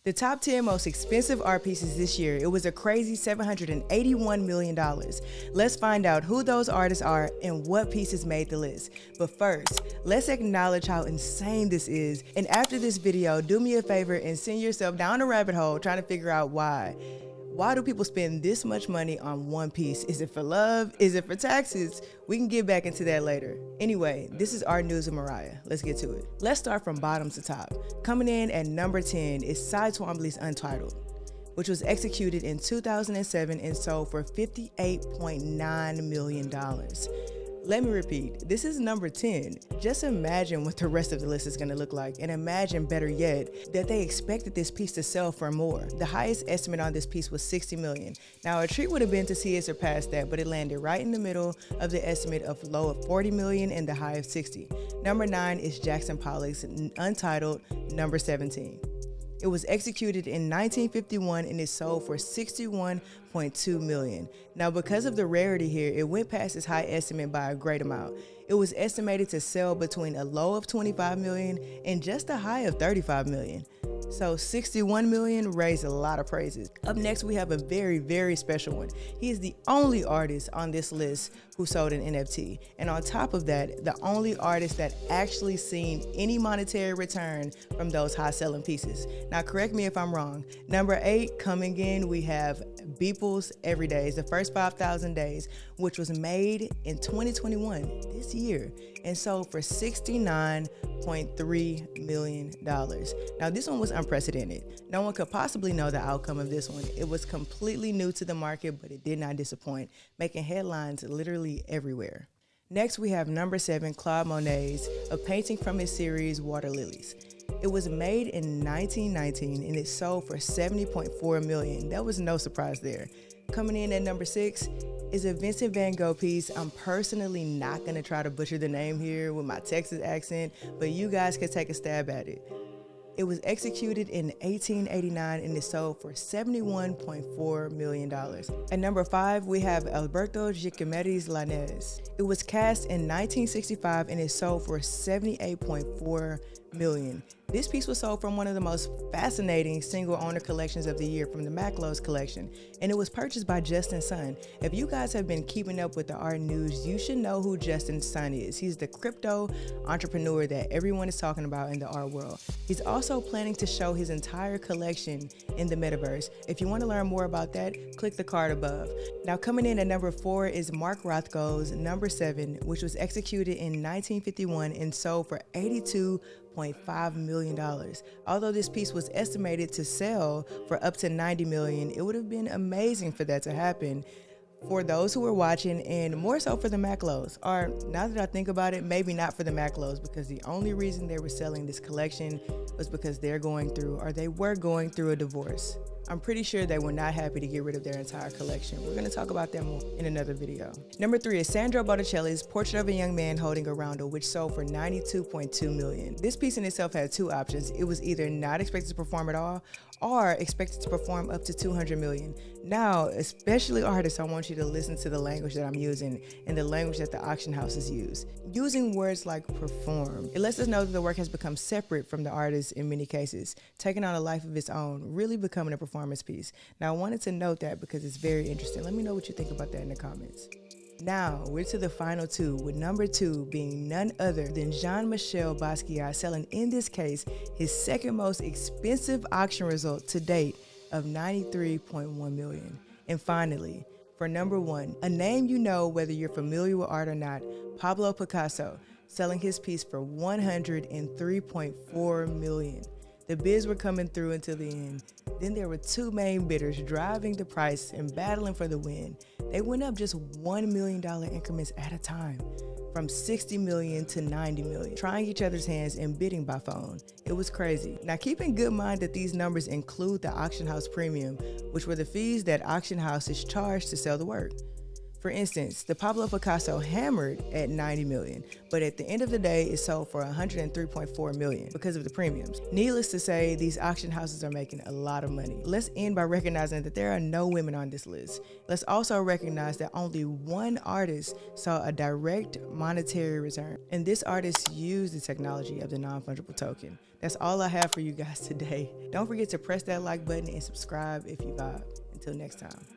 The top 10 most expensive art pieces this year, it was a crazy $781 million. Let's find out who those artists are and what pieces made the list. But first, let's acknowledge how insane this is. And after this video, do me a favor and send yourself down a rabbit hole trying to figure out why. Why do people spend this much money on one piece? Is it for love? Is it for taxes? We can get back into that later. Anyway, this is our news of Mariah. Let's get to it. Let's start from bottom to top. Coming in at number 10 is Cy Twombly's Untitled, which was executed in 2007 and sold for $58.9 million. Let me repeat, this is number 10. Just imagine what the rest of the list is gonna look like, and imagine, better yet, that they expected this piece to sell for more. The highest estimate on this piece was $60 million. Now, a treat would have been to see it surpass that, but it landed right in the middle of the estimate of low of $40 million and the high of 60. Number 9 is Jackson Pollock's Untitled, number 17. It was executed in 1951 and it sold for $61.2 million. Now, because of the rarity here, it went past its high estimate by a great amount. It was estimated to sell between a low of $25 million and just a high of $35 million. So $61 million raised a lot of praises. Up next, we have a very, very special one. He is the only artist on this list who sold an NFT. And on top of that, the only artist that actually seen any monetary return from those high-selling pieces. Now, correct me if I'm wrong. Number 8, coming in, we have Beeple's Everydays, the first 5,000 days, which was made in 2021, this year, and sold for $69.3 million. Now, this one was unprecedented. No one could possibly know the outcome of this one. It was completely new to the market, but it did not disappoint, making headlines literally everywhere. Next, we have number 7, Claude Monet's, a painting from his series Water Lilies. It was made in 1919 and it sold for $70.4 million. That was no surprise there. Coming in at number 6 is a Vincent van Gogh piece. I'm personally not gonna try to butcher the name here with my Texas accent, but you guys can take a stab at it. It was executed in 1889 and it sold for $71.4 million. At number 5, we have Alberto Giacometti's Cabanes. It was cast in 1965 and it sold for $78.4 million. This piece was sold from one of the most fascinating single owner collections of the year, from the Maclow's collection, and it was purchased by Justin's son. If you guys have been keeping up with the art news, you should know who Justin's son is. He's the crypto entrepreneur that everyone is talking about in the art world. He's also planning to show his entire collection in the metaverse. If you want to learn more about that, click the card above. Now, coming in at number 4 is Mark Rothko's number 7, which was executed in 1951 and sold for $82.5 million. Although this piece was estimated to sell for up to $90 million, it would have been amazing for that to happen for those who were watching, and more so for the Maclows. Or, now that I think about it, maybe not for the Maclows, because the only reason they were selling this collection was because they were going through a divorce. I'm pretty sure they were not happy to get rid of their entire collection. We're going to talk about that more in another video. Number 3 is Sandro Botticelli's Portrait of a Young Man Holding a Roundel, which sold for $92.2 million. This piece in itself had 2 options. It was either not expected to perform at all, or expected to perform up to $200 million. Now, especially artists, I want you to listen to the language that I'm using and the language that the auction houses use. Using words like perform, it lets us know that the work has become separate from the artist in many cases, taking on a life of its own, really becoming a performance piece. Now, I wanted to note that because it's very interesting. Let me know what you think about that in the comments. Now, we're to the final 2, with number 2 being none other than Jean-Michel Basquiat, selling, in this case, his second most expensive auction result to date of $93.1 million. And finally, for number 1, a name you know whether you're familiar with art or not, Pablo Picasso, selling his piece for $103.4 million. The bids were coming through until the end. Then there were 2 main bidders driving the price and battling for the win. They went up just $1 million increments at a time, from $60 million to $90 million, trying each other's hands and bidding by phone. It was crazy. Now, keep in good mind that these numbers include the auction house premium, which were the fees that auction houses charged to sell the work. For instance, the Pablo Picasso hammered at 90 million, but at the end of the day, it sold for 103.4 million because of the premiums. Needless to say, these auction houses are making a lot of money. Let's end by recognizing that there are no women on this list. Let's also recognize that only one artist saw a direct monetary return, and this artist used the technology of the non-fungible token. That's all I have for you guys today. Don't forget to press that like button and subscribe if you vibe. Until next time.